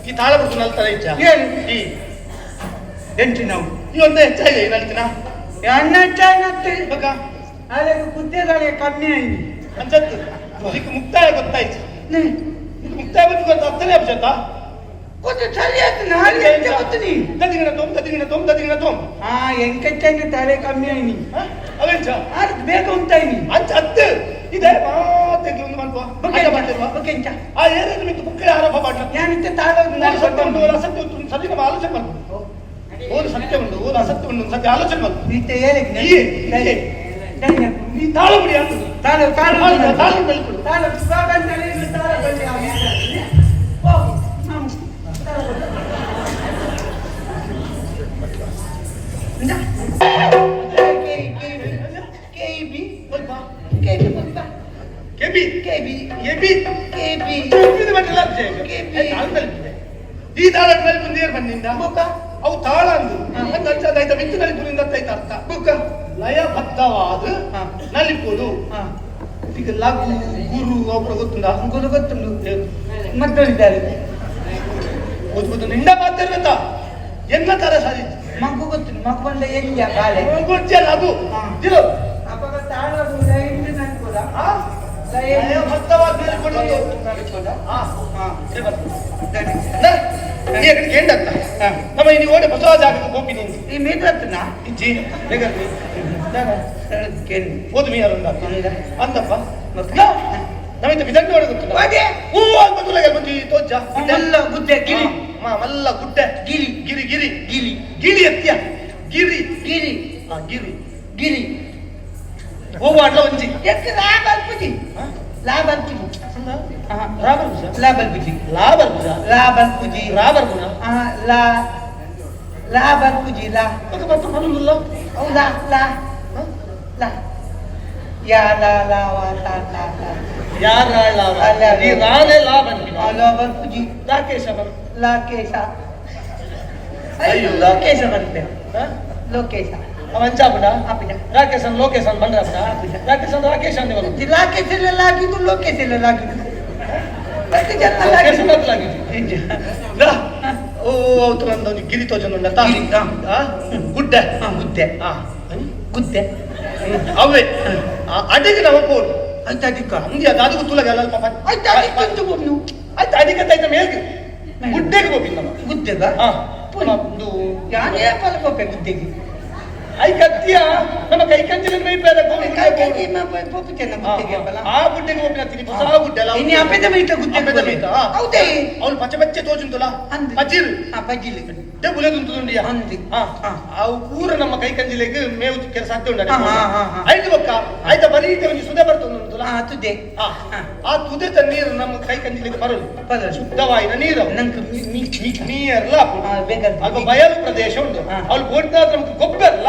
ಈ ತಾಳ ಬಿಟ್ಟು ನಲ್ತಾರ ಇಚ್ಚ ಏನು ಈ ಎಂಟಿ ನಾವು ಈ ಒಂದೇ ಹೆಚ್ಚಾಗಿದೆ ನಲ್ತಿನ ಅನ್ನ ಹೆಚ್ಚಾಗಿ ಬಕ ಅದಕ್ಕೆ ಕುದ್ದೆಗಳೇ ಕಮ್ಮಿ ಆಯ್ತು ಅಂಚತ್ತು ಇದಕ್ಕೆ ಮುಕ್ತಾಯ ಗೊತ್ತಾಯ್ತು ಮುಕ್ತಾಯ ಬಂದು ಗೊತ್ತಾಗ್ತಾನೆ ಅಪ್ಸತ್ತ ಒಂದು ಸರಿಯಾದ ನಾಳೆ ಎಂಟು ಗೊತ್ತೀನಿ ದದಿಗಿನ ತೊಂಬ ಎಂಕೆಚ್ಚಂಗೆ ತಲೆ ಕಮ್ಮಿ ಆಯ್ನಿ ಅವೆಂಚ ಅದು ಬೇಗ ಉಂಟಾಯ್ನಿ ಅಂಚ ಅತ್ತು ಇದೆ ಮಾತೆ ಒಂದು ಮನ್ಕೋ ಬಗೆಂಚ ಆ ಏನೇನು ಮಿತ್ತು ಬುಕ್ಕಳೆ ಆರೋಪ ಮಾಡ್ಲ ಯಾನಿತ್ತೆ ತಾಳ ಸತ್ಯ ಉಂಟು ಅಸತ್ಯ ಉಂಟು ಸದ್ಯ ನಮ್ಮ ಆಲೋಚನೆ ಮಾಡ್ಬೋದು ಓದು ಸತ್ಯ ಉಂಟು ಓದು ಅಸತ್ಯ ಉಂಟು ಸದ್ಯ ಆಲೋಚನೆ ಮಾಡ್ಬೋದು ನಿತ್ಯ ಹೇಳಿ ಈ ತಾಳ ಬಿಡಿ ಅಂತ ತಾಳ ತಾಳ ತಾಳ ಬೆಳ್ಕೊಡು ತಾಳ ತಾಳ ಬಳ್ಳಿ ಈ ತಾಳ ನೇರ್ ಬಂದಿಂದ ಅವು ತಾಳ ಅಂದು ಮಿತ್ತು ನಲಿಪುರಿಂದ ಅರ್ಥ ಲಯಬದ್ಧವಾದ ನಲಿಪುದು ಈಗ ಲಘು ಗುರು ಒಬ್ಬರು ಗೊತ್ತುಂಟಾ ಗುರು ಗೊತ್ತುಂಟು ಮಕ್ಕಳಿದ್ದಾರೆ ಗೊತ್ತು ನಿಂದ ಮಾತಾಡ್ಬೇಕ ಎಲ್ಲ ತರ ಸರಿ ಮಗು ಗೊತ್ತು ಮಗು ಬಂದ ಎಲ್ಲಿಯ ಕಾಲೆ ಗೊತ್ತಿಲ್ಲ ಅದು ಇದು ಅವಾಗ ತಾಳ ನಮ್ಮ ಇಲ್ಲಿ ಓಡೆ ಹೊಸ ಜಾಗಕ್ಕೆ ಹೋಗ್ತೀನಿ ಈ ಮೀಟರ್ನ ಇಜ್ಜಿ ಓದು ಮೀರು ಅಂತಪ್ಪ ನಮ್ಮಿಂದ ಬಿದಂಡು ಹೊಡೆದು ಹೂ ಆಗ್ಬಂದು ಬಂದು ತೋಜ ಮಲ್ಲ ಗುಡ್ಡೆ ಗಿರಿ ಮಲ್ಲ ಗುಡ್ಡೆ ಗಿರಿ ಗಿರಿ ಗಿರಿ ಗಿರಿ ಗಿರಿ ಎತ್ತಿಯ ಗಿರಿ ಗಿರಿ ಗಿರಿ ಗಿರಿ ಹೋಗುವಾಡ್ಲ ಒಂಜಿ ಎಕ್ಕೆ ಲಾಭ ಅಲ್ಪುಜಿ ಲಾಭ ಅಲ್ಪುಜಿ ಲೋಕೇಶ ಅವಂಚಾಪುಡ ರಾಕೇಶನ್ ಲೋಕೇಶನ್ ಬಂದ್ರಪ್ಪ ರಾಕೇಶನ್ ರಾಕೇಶನ್ ರಾಕೇಶ್ ಎಲ್ಲ ಆಗಿದ್ದು ಲೋಕೇಶ್ ಎಲ್ಲ ಆಗಿದ್ದು ಓ ಅವತ್ತು ಗಿರಿ ತೋಜನ ಗುಡ್ಡೆ ಗುದ್ದೆ ಗುದ್ದೆ ಅವೇ ಅಡಿಗೆ ನಾವು ಬೋರ್ಡು ಆಯ್ತು ಅದಕ್ಕೆ ಹಂಗೆ ಅದು ಗೊತ್ತುಲ್ಲ ಪಾಪ ಆಯ್ತು ಅದಕ್ಕೆ ಬೋನು ಆಯ್ತು ಅಡಿಗೆ ಆಯ್ತು ಮೇಲ್ಗೆ ಗುಡ್ಡೆಗೆ ಹೋಗಿ ನಮ್ಮ ಗುದ್ದೆಗ ಒಂದು ಯಾನೇ ಪಲ್ಪೆ ಗುದ್ದೆಗೆ ಐ ಕತ್ತಿಯ ನಮ್ಮ ಕೈ ಕಂಚಿನ ಮೈ ಬೇರೆ ಆ ಗುಡ್ಡೆಗೆ ಹೋಗಿ ನತ್ತೀನಿ ಹೊಸ ಗುಡ್ಡೆ ಅಲ್ಲ ಇನ್ನು ಅಪ್ಪೆದ ಮೈಟ ಗುಡ್ಡೆ ಹೌದೇ ಅವ್ನು ಪಚ್ಚ ಪಚ್ಚೆ ತೋಜುಂತಲ್ಲ ಪಜ್ಜಿರು ಪಜ್ಜಿಲಿ ಗುಡ್ಡೆ ಬುಲೆದುಂಟುಂಡಿಯ ಅವು ಪೂರ ನಮ್ಮ ಕೈ ಕಂಜಿಲೆಗೆ ಮೇವು ಕೆಲಸ ಆಗ್ತಾ ಉಂಟ ಆಯ್ತು ಬಕ್ಕ ಆಯ್ತಾ ಬರೀ ಒಂದು ಸುದೆ ಬರ್ತುಂಟಲ್ಲ ಆ ತುದೆ ಆ ತುದೆದ ನೀರು ನಮ್ಮ ಕೈ ಕಂಜಿಲೆಗೆ ಬರಲು ಶುದ್ಧವಾಯಿನ ನೀರು ನೀರಲ್ಲ ಅಲ್ಪ ಬಯಲು ಪ್ರದೇಶ ಉಂಟು ಅವ್ಳು ಬೋಡ್ದಾದ ನಮ್ಗೆ ಗೊಬ್ಬರಲ್ಲ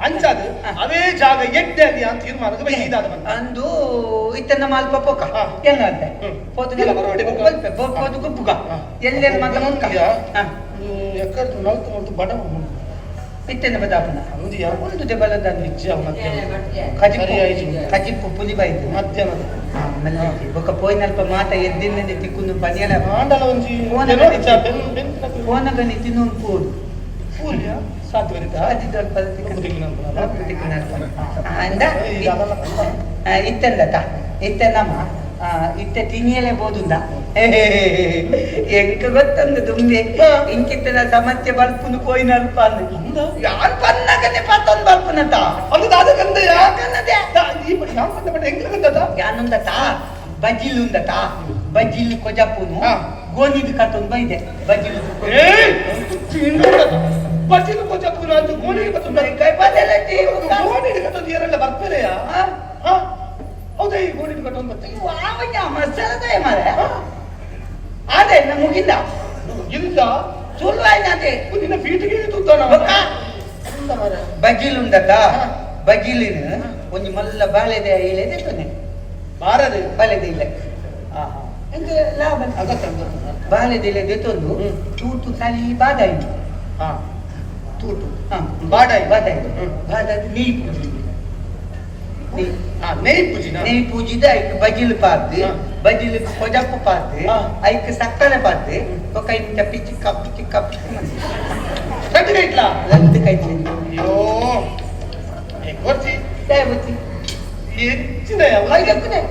ಅಂಚಾದ ಅವೇ ಜಾಗ ಎಡ್ಡೆ ಅದಿ ಅಂತ ತೀರ್ಮಾನಕ್ಕೆ ಬೈದಾದ ಅಂದು ಇತ್ತನ್ನ ಮಾಲ್ಪ ಪೋಕ ಹೆಂಗಂತೆ ಪೋತುಗೆಲ್ಲ ಬರೋಡಿ ಪೋತು ಗುಪ್ಪುಗ ಎಲ್ಲೆಲ್ಲ ಮತ ಮುಂಕ ಎಕ್ಕರ್ದು ನಲ್ತು ಮತ್ತು ಬಡ ಇತ್ತನ್ನ ಬದಾಪನ ಒಂದು ದೆಬಲದ ನಿಜ ಕಜಿಪ್ಪು ಪುಲಿ ಬಾಯ್ತು ಮಧ್ಯಾಹ್ನದ ಬೊಕ್ಕ ಪೋಯ್ನಲ್ಪ ಮಾತ ಎದ್ದಿನ ತಿಕ್ಕೊಂಡು ಪನಿಯಲ ಮಾಂಡಲ ಒಂಜಿ ಫೋನಗನಿ ತಿನ್ನೊಂದು ಪೋಡು ಪೂಲ್ಯ ಇತ್ತಂದಟ ಇತ್ತನಮ್ಮ ಇತ್ತ ತಿನಿಯಲೇ ಬೋದುಂದ ಎಂಕ ಗೊತ್ತಂದು ದುಂಬೆ ಇಂಕಿತ್ತನ ಸಮಸ್ಯೆ ಬಲ್ಪುನು ಕೋಯಿನ ಅಲ್ಪ ಅಂದ ಯಾರು ಪನ್ನಗನೆ ಪತ್ತೊಂದು ಬಲ್ಪುನತ ಅದು ದಾದಕಂದ ಯಾಕನ್ನದೆ ಈ ಬಡಿ ಯಾವ ಪಂದ ಬಡ ಎಂಗ್ಲ ಗಂದದ ಯಾನುಂದತ ಬಜಿಲುಂದತ ಬಜಿಲು ಕೊಜಪ್ಪುನು ಗೋನಿದು ಕತ್ತೊಂದು ಬೈದೆ ಬಜಿಲು ಬಜಿಲು ಕೊಜಪ್ಪುನು ಅಂತ ಗೋನಿಗೆ ಬತ್ತೊಂದು ಕೈ ಬದಲ ಗೋನಿಗೆ ಕತ್ತೊಂದು ಏರೆಲ್ಲ ಬರ್ತಾರೆಯ ಹೌದಾ ಈ ಗೋನಿಗೆ ಕತ್ತೊಂದು ಬರ್ತಾರೆ ಮಸಾಲದ ಮಾರೆ ಅದೇ ಮುಗಿಂದ ಇಂದ ಸುಳ್ಳು ಆಯ್ತು ನಿನ್ನ ಫೀಟಿಗೆ ತುತ್ತಾನ ಬಜಿಲುಂದತ ಬಜಿಲಿನ ಒಂದು ಮಲ್ಲ ಬಾಳೆದೆ ಇಳೆದೆ ಬಾರದೆ ಬಾಳೆದೆ ಇಲ್ಲ ಲಾಭ ಬಾಳೆದೆ ದೆತ್ತೊಂದು ತೂತು ಖಾಲಿ ಬಾದಾಯಿ ತೂಟು ಬಾದಾಯಿ ಬಾದಾಯಿ ಬಾದಾಯಿ ನೀರು ನೆಯ್ ಪೂಜಿನ ನೆಯ್ ಪೂಜಿದ ಐಕ್ ಬಜಿಲ್ ಪಾರ್ದು ಬಜಿಲ್ ಕೊಜಪ್ಪು ಪಾರ್ದು ಐಕ್ ಸಕ್ಕರೆ ಪಾರ್ದು ఒక ఇంత పిచ్చి కప్పు ಗಟ್ಟಿ ಕೈಟ್ಲಾ ಲಂತ್ ಕೈತ್ಲಿ ಅಯ್ಯೋ ಗೊತ್ತಿ ದೇವತಿ ಹೆಚ್ಚಿನ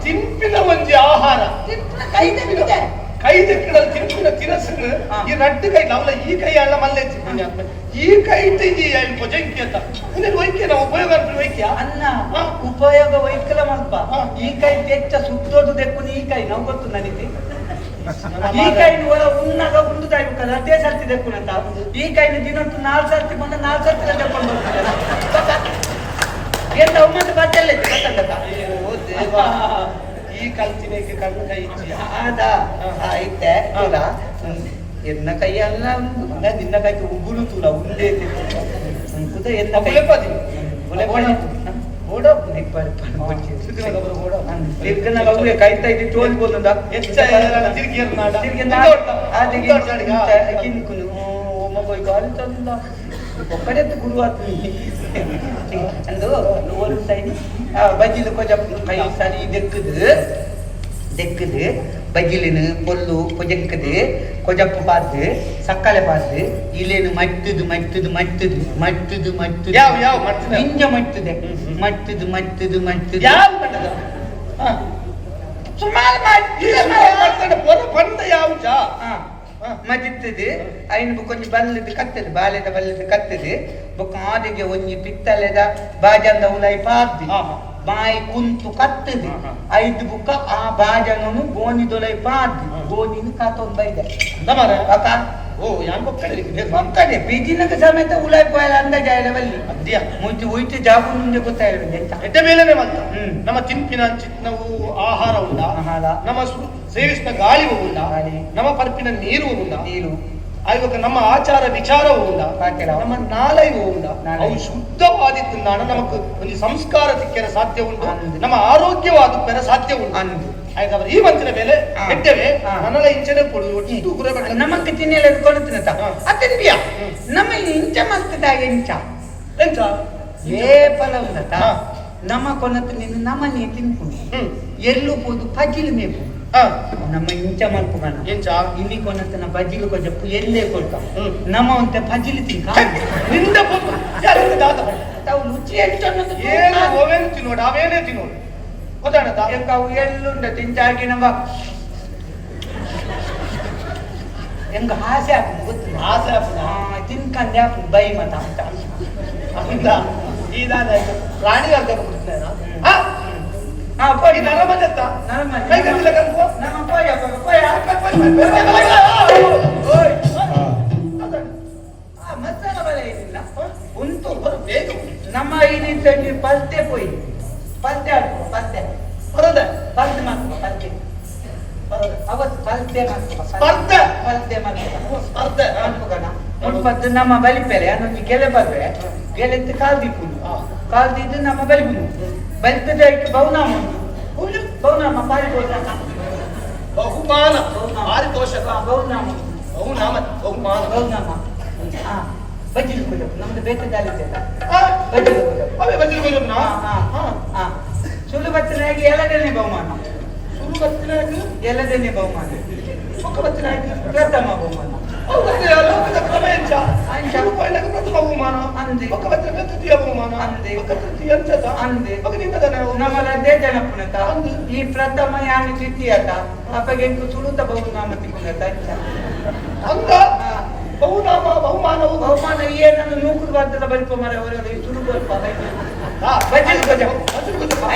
ತಿಂಪಿನ ಒಂಜಿ ಆಹಾರ ಕೈದಕ್ಕಿಡಲು ತಿಂಪಿನ ತಿನಸನ್ನು ಈ ರಡ್ಡು ಕೈ ಅವಳ ಈ ಕೈ ಅಲ್ಲ ಮಲ್ಲೆ ಈ ಕೈ ಈ ಭುಜಂಕಿ ಅಂತ ಮುಂದೆ ವೈಕ್ಯ ನಾವು ಉಪಯೋಗ ವೈಕ್ಯ ಅನ್ನ ಉಪಯೋಗ ವೈಕಲ ಮಲ್ಪ ಈ ಕೈ ತೆಚ್ಚ ಸುತ್ತೋದು ದೆಕ್ಕುನಿ ಈ ಕೈ ನಾವು ಗೊತ್ತು ನನಗೆ ಈ ಕೈನ ಒಳ ಉನ್ನಾಗ ಒಂದು ತಾಯ್ಬೇಕಲ್ಲ ಅದೇ ಸರ್ತಿ ದೆಕ್ಕುನಂತ ಈ ಕೈನ ದಿನಂತೂ 4 ಸರ್ತಿ ಬಂದ 4 ಸರ್ತಿ ದೆಕ್ಕೊಂಡು ಬರ್ತಾರೆ ಎಂತ ಒಮ್ಮೆ ಬಚ್ಚಲ್ಲ ಈ ಕಲ್ತಿನಕ್ಕೆ ಕಣ್ಣು ಕೈ ಅದ ಆಯ್ತೆ ತುಲ ಎನ್ನ ಕೈ ಅಲ್ಲ ನಿನ್ನ ಕೈ ಉಗುಳು ತುಲ ಉಂಡೆ ಕುದ ಎನ್ನ ಕೈ ಕಾಯ್ತಾ ಇದ್ದಿ ತೋಲ್ಬೋದ ಒಮ್ಮೆ ಗಾಳಿ ತಂದ ಒಕ್ಕಡೆ ಗುರು ಅಂದು ஒரு சைடு பஜ்ஜில கொஞ்சம் கை சரி தெக்குது பஜ்ஜிலினு பொல்லு பொஜங்குது கொஜப்பு பார்த்து சக்காலை பார்த்து இலேನು ಮಟ್ಟದು ಯಾವ ಮಟ್ಟದು ಇಂಜ ಮಟ್ಟದೆ ಮಟ್ಟದು ಯಾವ ಮಟ್ಟದ ಸುಮಾರು ಮಾಡ್ತಾನೆ ಬಂದ ಯಾವ್ಜ ಮದಿತ್ತದು ಐನು ಕೊಂಚ ಬಲ್ಲದು ಕತ್ತದು ಬಾಲ್ಯದ ಬಲ್ಲದು ಕತ್ತದು ಬೊಕ್ಕ ಆದಿಗೆ ಒಂಜಿ ಪಿತ್ತಲೆದ ಬಾಜಂದ ಉಲೈ ಪಾರ್ದಿ ಬಾಯಿ ಕುಂತು ಕತ್ತದು ಐದು ಬುಕ್ಕ ಆ ಬಾಜನನು ಗೋನಿದೊಲೈ ಪಾರ್ದಿ ಗೋನಿನ ಕಾತೊಂದು ಬೈದೆ ಅಕ್ಕ ಓ ಯಾನ್ ಮಕ್ಕಡೆ ಬೀದಿನಗ ಸಮೇತ ಉಲೈ ಪಾಯಲ ಅಂದ ಜಾಯಲವಲ್ಲಿ ಅದ್ಯ ಮುಂಚೆ ಹೋಯ್ತು ಜಾಬು ಮುಂದೆ ಗೊತ್ತಾಯಿಲ್ಲ ಎಂತ ಎಡ್ಡ ಮೇಲೆನೆ ಬಂತ ನಮ್ಮ ತಿಂಪಿನ ಚಿತ್ನವು ಆಹಾರ ಉಂಡ ನಮ್ಮ ಸೇವಿಸಿದ ಗಾಳಿ ಉಂಡ ನಮ್ಮ ಪರ್ಪಿನ ನೀರು ಉಂಡ ಇವಾಗ ನಮ್ಮ ಆಚಾರ ವಿಚಾರವೂ ಉಂಡ ನಮ್ಮ ನಾಲಯವು ಉಂಡ ಅವು ಶುದ್ಧವಾದಿದ್ದು ನಮಕ್ ಒಂದು ಸಂಸ್ಕಾರ ತಿಕ್ಕರ ಸಾಧ್ಯ ಉಂಟು ನಮ್ಮ ಆರೋಗ್ಯವಾದ ಪೆರ ಸಾಧ್ಯ ಉಂಟು ಆಯ್ತವ್ರ ಈ ಮಂಚಿನ ಮೇಲೆ ಎಡ್ಡೆವೆ ನನ್ನಲ್ಲ ಇಂಚನೆ ಕೊಡು ಒಟ್ಟು ಗುರೆ ನಮಕ್ ತಿನ್ನೆಲ್ಲ ಎದ್ಕೊಂಡು ಅತ್ತನ್ಬಿಯ ನಮ್ಮ ಇಂಚ ಮಸ್ತದಾಗ ಎಂಚ ಏ ಫಲ ಉಂಟ ನಮ್ಮ ಕೊನತ್ತು ನಿನ್ನ ನಮ್ಮನೆ ತಿನ್ಕೊಂಡು ಎಲ್ಲೂ ಹೋದು ಪಜಿಲು ಮೇಪು ನಮ್ಮ ಇಂಚ ಮಲ್ಪುಗಣ ಇಲ್ಲಿ ಕೊನತ್ತನ ಬಜಿಲು ಕೊಜಪ್ಪು ಎಲ್ಲೇ ಕೊಡ್ತ ನಮ್ಮ ಒಂತ ಪಜಿಲು ತಿನ್ಕ ನಿಂದ ತಾವು ರುಚಿ ಹೆಚ್ಚು ಏನು ಅವೇನು ತಿನ್ನೋಡು ಅವೇನೇ ತಿನ್ನೋಡು ಗೊತ್ತಾಡತಾ ಅವು ಎಲ್ಲುಂಡ ತಿಂಚಾಗಿ ನಮ್ಮ ಎಂಗ ಆಸೆ ಹಾಕೊಂಡು ಗೊತ್ತಿಲ್ಲ ಆಸೆ ಹಾಕೊಂಡು ತಿನ್ಕಂದೆ ಹಾಕೊಂಡು ಬೈ ಮತ ಅಂತ ಇದಾದಾಯ್ತು ಪ್ರಾಣಿಗಾರ್ಗ ಬಿಡ್ತೇನೆ ಪೋಡಿ ನರಮನೆತ್ತ ನರಮನೆ ಕೈ ಕಟ್ಟಿಲ್ಲ ಕನ್ಕೋ ನಮ್ಮ ಪೋಯ ಮತ್ತನ ಬಲೆ ಏನಿಲ್ಲ ಉಂಟು ಬೇಗ ನಮ್ಮ ಈ ಪಲ್ತೆ ಪೋಯಿ ಪಲ್ತೆ ಆಡ್ಕೋ ಪಲ್ತೆ ಬರೋದ ಪಲ್ತೆ ಮಾಡ್ಕೋ ಪಲ್ತೆ ಅವತ್ತು ಪಲ್ತೆ ಮಾಡ್ಕೋ ಪಲ್ತೆ ಮಾಡ್ಕೋ ಸ್ಪರ್ಧೆ ಮಾಡ್ಕೋಣ ಮುಟ್ಪದ್ದು ನಮ್ಮ ಬಲಿಪೆರೆ ಅನ್ನೊಂದು ಗೆಲೆ ಬರ್ರೆ ಗೆಲೆತ್ತು ಕಾಲ್ದಿಪ್ಪುನು ಕಾಲ್ದಿದ್ದು ನಮ್ಮ ಬಲಿಪುನು ಬಲಿಪದ ಇಟ್ಟು ಬಹುನಾಮ ಬಹುನಾಮ ಪಾರಿತೋಷ ಬಹುಮಾನ ಪಾರಿತೋಷಕ ಬಹುನಾಮ ಬಹುನಾಮ ಬಜ್ಜಿಲು ಕೊಡು ನಮ್ದು ಬೇಟದಾಲಿ ಬಜ್ಜಿಲು ಕೊಡು ಸುಳ್ಳು ಬತ್ತಿನಾಗಿ ಎಲ್ಲದನ್ನೇ ಬಹುಮಾನ ಎಲ್ಲದನ್ನೇ ಬಹುಮಾನ ಪ್ರಥಮ ಬಹುಮಾನ ನಮ್ಮದೇ ಜನಪುನತ ಈ ಪ್ರಥಮ ಯಾನಿ ದ್ವಿತೀಯತ ಅಪ್ಪಗೆ ಸುಳುತ ಬಹುನಾಮ ತಿಕ್ಕುನತ ಹಂಗ ಬಹುನಾಮ ಬಹುಮಾನವು ಬಹುಮಾನ ಏನನ್ನು ನೂಕುದು ಬರ್ತದ ಬಲ್ಪ ಮರ ಅವರಲ್ಲಿ ಸುಳು ಬಲ್ಪ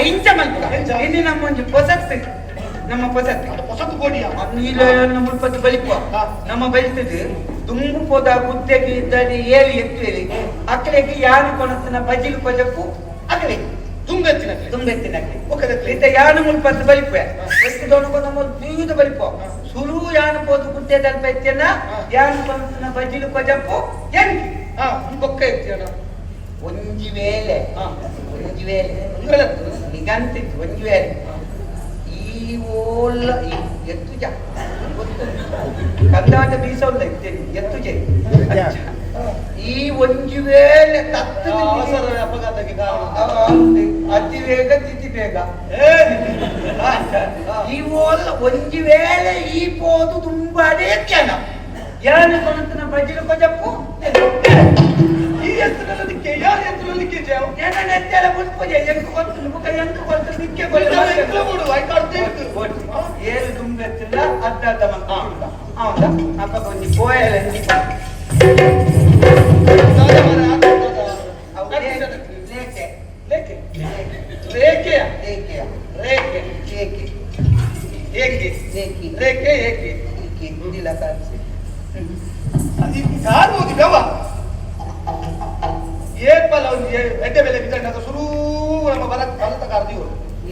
ಇಂಚ ಮಲ್ಪ ಇಲ್ಲಿ ನಮ್ಮ ಒಂದು ಪೊಸತ್ತು ನಮ್ಮ ಹೊಸತು ಕೋಡಿಯ ನಮ್ಮ ಇಪ್ಪತ್ತು ಬಲಿಪ ನಮ್ಮ ಬಲಿತದೆ ತುಂಬು ಪೋದ ಗುದ್ದೆಗೆ ಇದ್ದಲ್ಲಿ ಏಲಿ ಎತ್ತು ಏಲಿ ಅಕ್ಕಳಿಗೆ ಯಾರು ಕೊನತನ ಬಜಿಲು ಕೊಜಪ್ಪು ಅಕ್ಕಳಿ ತುಂಗೆತ್ತಿನ ಇತ್ತ ಯಾನು ಮುಲ್ಪತ್ತು ಬಲಿಪೆ ಎತ್ತುದೊಣಗೊ ನಮ್ಮ ಬೀದ ಬಲಿಪ ಸುರು ಯಾನು ಪೋದು ಗುಡ್ಡೆದಲ್ಲಿ ಎತ್ತಿಯನ್ನ ಯಾನು ಕೊನತನ ಬಜಿಲು ಕೊಜಪ್ಪು ಎಂಕಿ ಬೊಕ್ಕ ಎತ್ತಿಯನ ಒಂಜಿ ವೇಳೆ ನಿಗಂತಿತ್ತು ಒಂಜಿ ವೇಳೆ ಓಲ್ಲ ಎತ್ತು ಜಾ ಕಂದಾಟ ಬೀಸೋಲ್ಲ ಎತ್ತು ಜೈ ಈ ಒಂಜಿ ವೇಳೆ ತತ್ತು ಅವಸರ ಅಪಘಾತಕ್ಕೆ ಕಾರಣ ಅತಿ ವೇಗ ತಿಥಿ ಬೇಗ ಏ, ಈ ಓಲ್ಲ ಒಂಜಿ ವೇಳೆ ಈ ಪೋದು ತುಂಬಾನೇ ಜನ ಯಾರು ಕೊನಂತನ ಬಜಿಲು ಕೊಜಪ್ಪು ಈ ಎತ್ತರದಕ್ಕೆ ಯಾರು ಎತ್ತರದಕ್ಕೆ ಜಾವ ಜನ ನೆತ್ತೆಲ್ಲ ಮುಟ್ಪುಜೆ ಎಂಕು ಕೊತ್ತು ಮುಖ ಎಂಕು ಕೊತ್ತು ನಿಕ್ಕೆ ಎತ್ತರ ಕೊಡು ಆಯ್ತು ಏರು ತುಂಬೆತ್ತಿಲ್ಲ ಅಡ್ಡ ಮಂಕ ಹೌದಾ ಅಪ್ಪ ಕೊಂಚ ಪೋಯಲ್ಲ ಲೇಖೆ ಲೇಖೆ ರೇಖೆಯ ಲೇಖೆಯ ರೇಖೆ ಲೇಖೆ ಏಕೆ ಲೇಖಿ ರೇಖೆ ಏಕೆ ಲೇಖಿ ಇಲ್ಲ ಕಾಣಿಸಿ ಯಾರು ಓದಿ ಗವ ಏಪಲ ಒಂದು ಎಡ್ಡೆ ಬೆಲೆ ಬಿಟ್ಟಂಗ ಶುರು ನಮ್ಮ ಬಲತ ಕಾರ್ದಿವು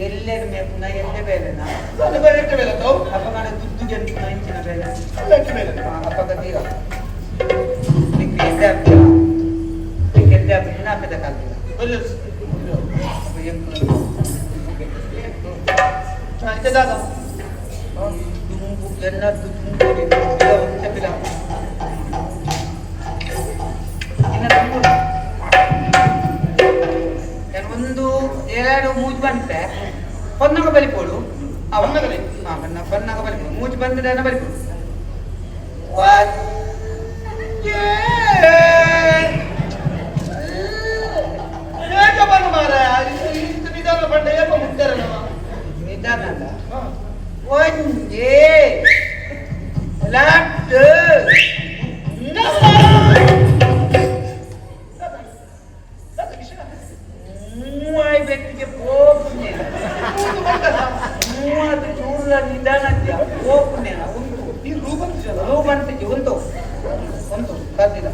ಎಲ್ಲೆರ ಮೇಪುನ ಎಲ್ಲೆ ಬೇಲೆನಾ ಅದು ಬೇರೆ ಎಡ್ಡೆ ಬೆಲೆ ತಾವು ಅಪ್ಪ ನಾನು ದುಡ್ಡು ಜಂತು ಇಂಚಿನ ಬೇಲೆ ಅಲ್ಲ ಎಡ್ಡೆ ಬೆಲೆ ಅಪ್ಪ ಕತೀರ ನಿಕ್ಕೆ ಎಡ್ಡೆ ಆಗ್ತದ ನಿಕ್ಕೆ ಎಡ್ಡೆ ಆಗ್ತದ ಹಾಕದ ಕಾಲ್ತಿಲ್ಲ ಒಳ್ಳೆ ಇದು ದಾದಾ ದುಂಬು ಎಲ್ಲದ್ದು ದುಂಬು ಒಂಚ ಬಿಲ ಒಂದು ಎರಡು ಮೂಜ್ ಬಂತೆ ಪೊನ್ನಗ ಬಲಿಪೋಡು ಅವನ್ನಗಲಿ ಪೊನ್ನಗ ಬಲಿಪೋಡು ಮೂಜ್ ಬಂದದ ಬಲಿಪೋಡು ಏಕ ಬನ ಮಾರ ಇಂತ ನಿಧಾನ ಬಂಡ ಏಪ ಮುಟ್ತಾರೆ ನಮ್ಮ ನಿಧಾನ ಅಲ್ಲ ಒಂಜೆ ಲಟ್ಟು ಮೂವಾಯಿ ಬೆಟ್ಟಿಗೆ ಪೋಪುನೆ ಮೂವತ್ತು ಚೂರ್ಲ ನಿಧಾನ ಪೋಪುನೆ ಉಂಟು ಈ ರೂಪಂತ ರೂಪಂತಿಗೆ ಉಂಟು ಉಂಟು ಕದ್ದಿಲ್ಲ